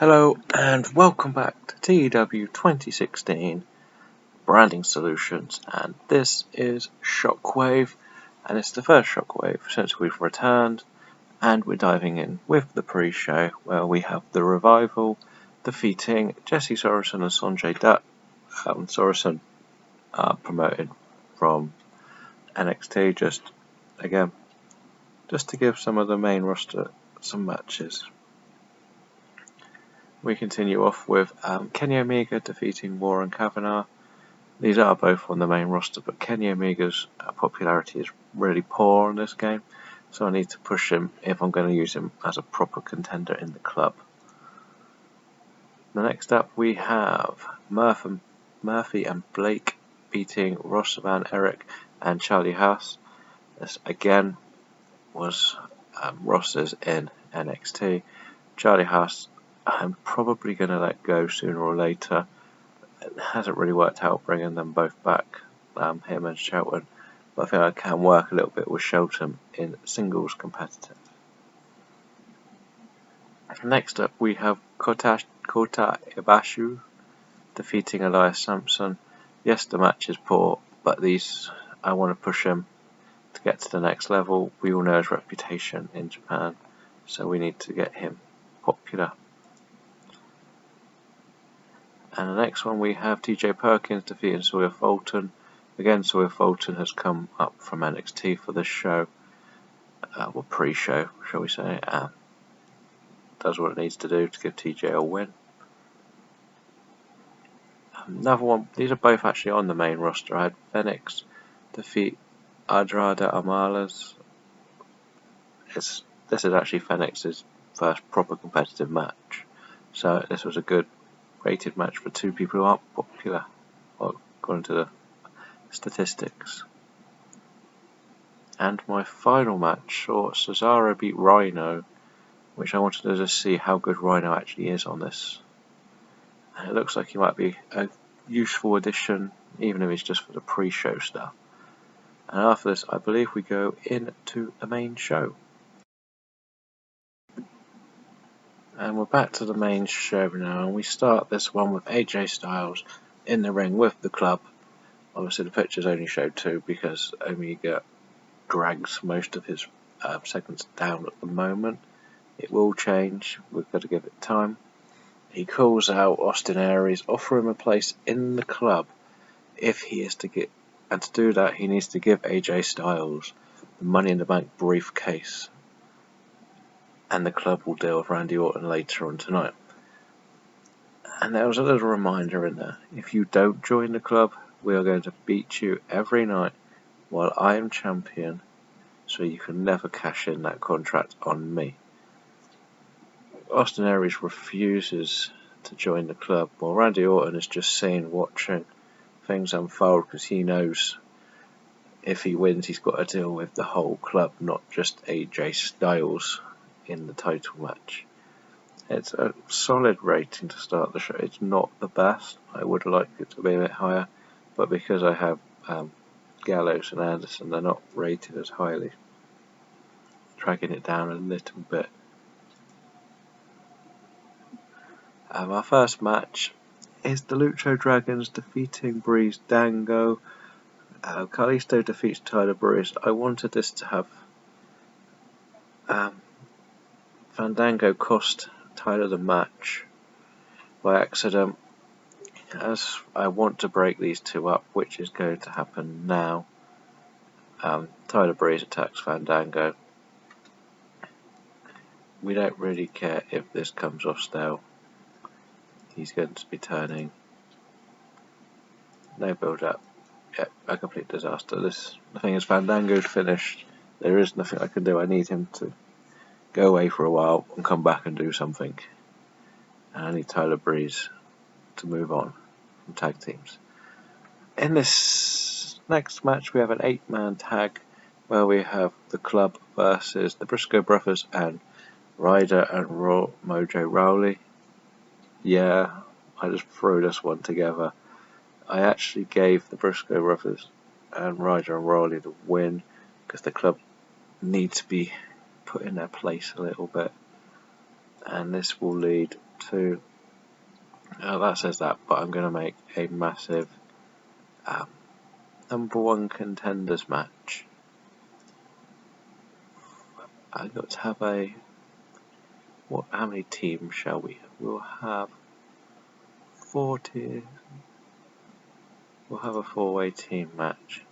Hello and welcome back to TEW 2016 Branding Solutions, and this is Shockwave, and it's the first Shockwave since we've returned, and we're diving in with the pre-show where we have the Revival defeating Jesse Sorensen and Sonjay Dutt. Sorensen promoted from NXT just to give some of the main roster some matches. We continue off with Kenny Omega defeating Warren Kavanagh. These are both on the main roster, but Kenny Omega's popularity is really poor in this game, so I need to push him if I'm going to use him as a proper contender in the club. The next up we have Murphy and Blake beating Ross Van Erich and Charlie Haas. This again was Ross's in NXT. Charlie Haas I'm probably going to let go sooner or later. It hasn't really worked out bringing them both back, him and Shelton, but I think I can work a little bit with Shelton in singles competitive. Next up we have Kota Ibushi defeating Elias Sampson. Yes, the match is poor, but I want to push him to get to the next level. We all know his reputation in Japan, so we need to get him popular. And the next one we have TJ Perkins defeating Sawyer Fulton. Again, Sawyer Fulton has come up from NXT for this show, pre-show, shall we say. Does what it needs to do to give TJ a win. Another one, these are both actually on the main roster. I had Phoenix defeat Andrade Amalas. This is actually Phoenix's first proper competitive match, so this was a good rated match for two people who aren't popular, according to the statistics. And my final match saw Cesaro beat Rhino, which I wanted to just see how good Rhino actually is on this. And it looks like he might be a useful addition, even if it's just for the pre-show stuff. And after this, I believe we go into the main show. And we're back to the main show now, and we start this one with AJ Styles in the ring with the club. Obviously the pictures only show two because Omega drags most of his segments down at the moment. It will change, we've got to give it time. He calls out Austin Aries, offer him a place in the club if he is to get, and to do that he needs to give AJ Styles the Money in the Bank briefcase, and the club will deal with Randy Orton later on tonight. And there was a little reminder in there: if you don't join the club, we are going to beat you every night while I am champion, so you can never cash in that contract on me. Austin Aries refuses to join the club, while Randy Orton is just watching things unfold, because he knows if he wins he's got to deal with the whole club, not just AJ Styles in the title match. It's a solid rating to start the show. It's not the best. I would like it to be a bit higher, but because I have Gallows and Anderson, they're not rated as highly, dragging it down a little bit. Our first match is the Lucha Dragons defeating Breeze Dango. Kalisto defeats Tyler Breeze. I wanted this to have Fandango cost Tyler the match by accident, as I want to break these two up, which is going to happen now. Tyler Breeze attacks Fandango. We don't really care if this comes off stale. He's going to be turning. No build up. Yep, a complete disaster. The thing is, Fandango's finished. There is nothing I can do. I need him to go away for a while and come back and do something. And I need Tyler Breeze to move on from tag teams. In this next match, we have an 8-man tag where we have the club versus the Briscoe brothers and Ryder and Mojo Rawley. Yeah, I just threw this one together. I actually gave the Briscoe brothers and Ryder and Rawley the win because the club need to be put in their place a little bit, and this will lead to, that says that, but I'm going to make a massive #1 contenders match. I've got to have how many teams shall we have? We'll have 4 tiers. We'll have a 4-way team match.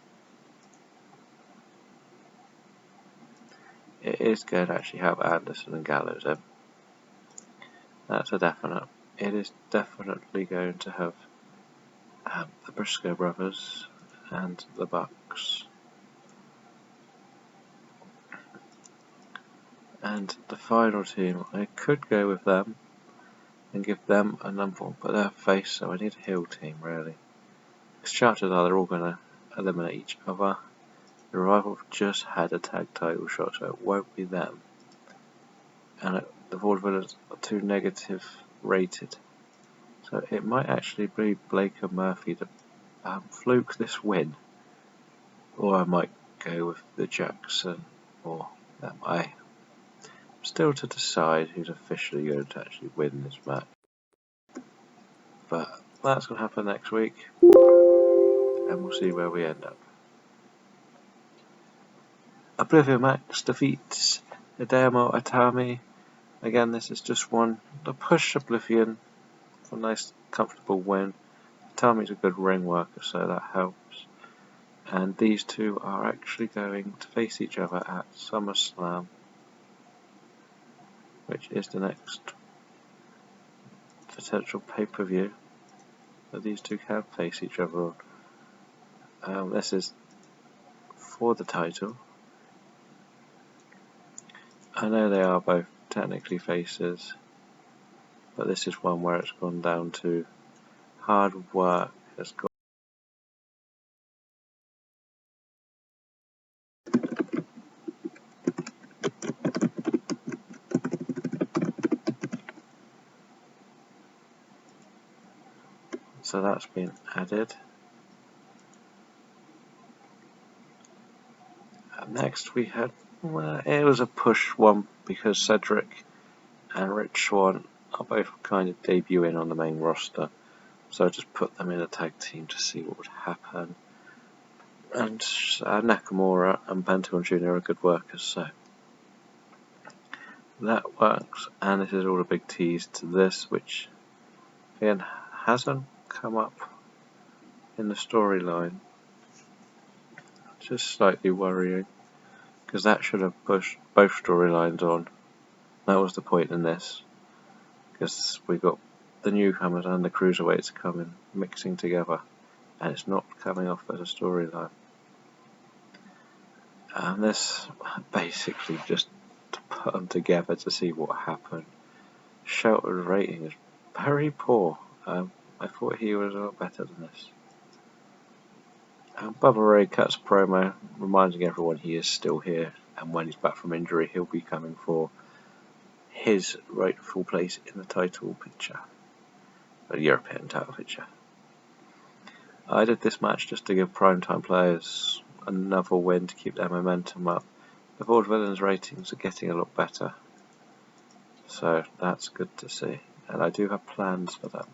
It is going to actually have Anderson and Gallows in. That's a definite. It is definitely going to have the Briscoe brothers and the Bucks. And the final team, I could go with them and give them a #1, but they're face, so I need a heel team really. Because chances are they're all going to eliminate each other. The Revival have just had a tag title shot, so it won't be them. And the Vaudevillains are too negative rated. So it might actually be Blake and Murphy to fluke this win. Or I might go with the Jackson or them. I'm still to decide who's officially going to actually win this match. But that's going to happen next week. And we'll see where we end up. Oblivion Max defeats Hideyama Itami. Again, this is just one to push Oblivion for a nice, comfortable win. Itami's a good ring worker, so that helps. And these two are actually going to face each other at SummerSlam, which is the next potential pay-per-view that these two can face each other on. This is for the title. I know they are both technically faces, but this is one where it's gone down to hard work has got. So that's been added. Next we had, it was a push one because Cedric and Rich Swann are both kind of debuting on the main roster. So I just put them in a tag team to see what would happen. And Nakamura and Pentagon Jr. are good workers, so that works. And this is all a big tease to this, which again hasn't come up in the storyline. Just slightly worrying, because that should have pushed both storylines on. That was the point in this, because we got the newcomers and the cruiserweights coming, mixing together, and it's not coming off as a storyline. And this basically just to put them together to see what happened. Shelton's rating is very poor. I thought he was a lot better than this. Bubba Ray cuts a promo, reminding everyone he is still here, and when he's back from injury, he'll be coming for his rightful place in the title picture, the European title picture. I did this match just to give primetime players another win to keep their momentum up. The Vaudevillains ratings are getting a lot better, so that's good to see, and I do have plans for them.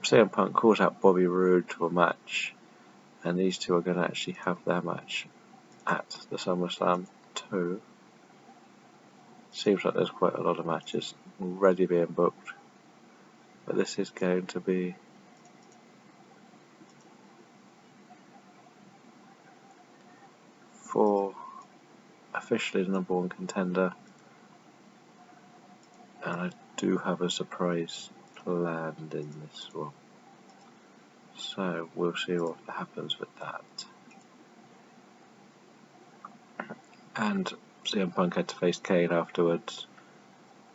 CM Punk calls out Bobby Roode to a match, and these two are going to actually have their match at the SummerSlam too. Seems like there's quite a lot of matches already being booked, but this is going to be for officially the #1 contender, and I do have a surprise planned in this one, so we'll see what happens with that. And CM Punk had to face Kane afterwards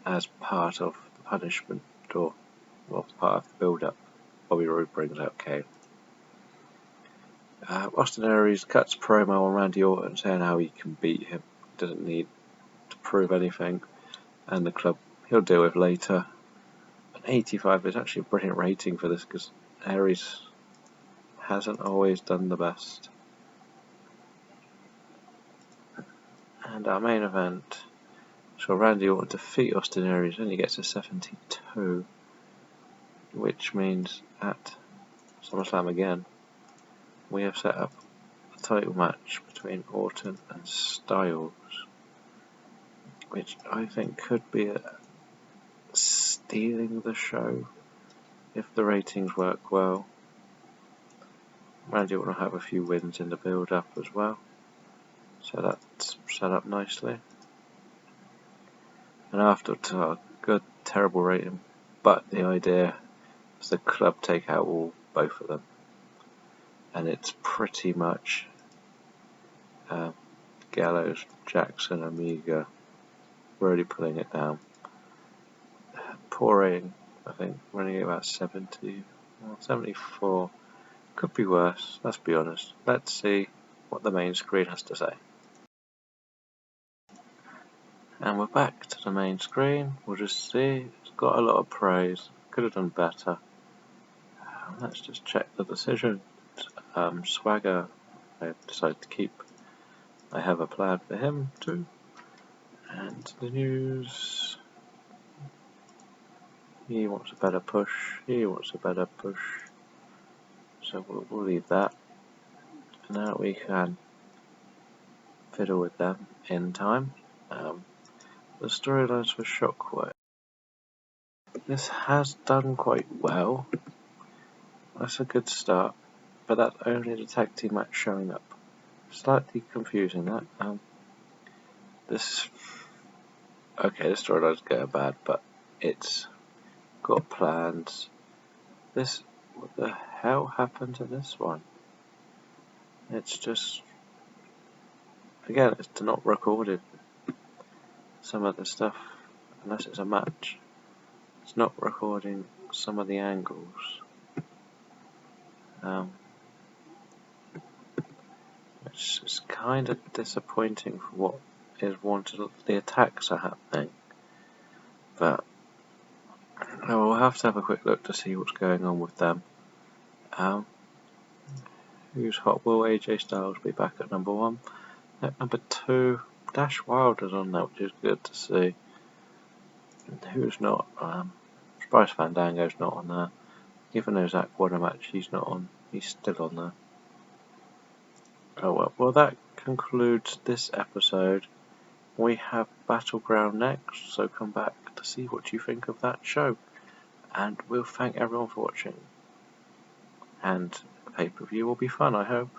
as part of the punishment, or part of the build-up. Bobby Roode brings out Kane. Austin Aries cuts promo on Randy Orton saying how he can beat him, doesn't need to prove anything, and the club he'll deal with later. An 85 is actually a brilliant rating for this, because Aries hasn't always done the best. And our main event, So Randy Orton defeat Austin Aries, only gets a 72, which means at SummerSlam again, we have set up a title match between Orton and Styles, which I think could be stealing the show if the ratings work well. Randy Orton will have a few wins in the build-up as well, so that's set up nicely. And after a good, terrible rating, but the idea is the club take out both of them, and it's pretty much Gallows, Jackson, Omega really pulling it down. Poor rating, I think, running at about 70, well, 74. Could be worse, let's be honest. Let's see what the main screen has to say. And we're back to the main screen. We'll just see. It's got a lot of praise. Could have done better. Let's just check the decision. Swagger, I decided to keep. I have a plan for him too. And the news. He wants a better push. He wants a better push. So we'll leave that. Now we can fiddle with them in time. The storylines for Shockwave. This has done quite well. That's a good start, but that's only the tag team match showing up. Slightly confusing that. Okay, the storyline's going bad, but it's got plans. What the hell happened to this one? It's just, again, it's not recorded. Some of the stuff, unless it's a match, it's not recording some of the angles. It's kind of disappointing for what is wanted. The attacks are happening, but we'll have to have a quick look to see what's going on with them. Who's hot? Will AJ Styles be back at number 1? At number 2, Dash Wilder's on there, which is good to see. And who's not? Bryce Fandango's not on there. Even though Zach won a match, he's not on. He's still on there. Oh well. Well, that concludes this episode. We have Battleground next, so come back to see what you think of that show. And we'll thank everyone for watching. And the pay-per-view will be fun, I hope.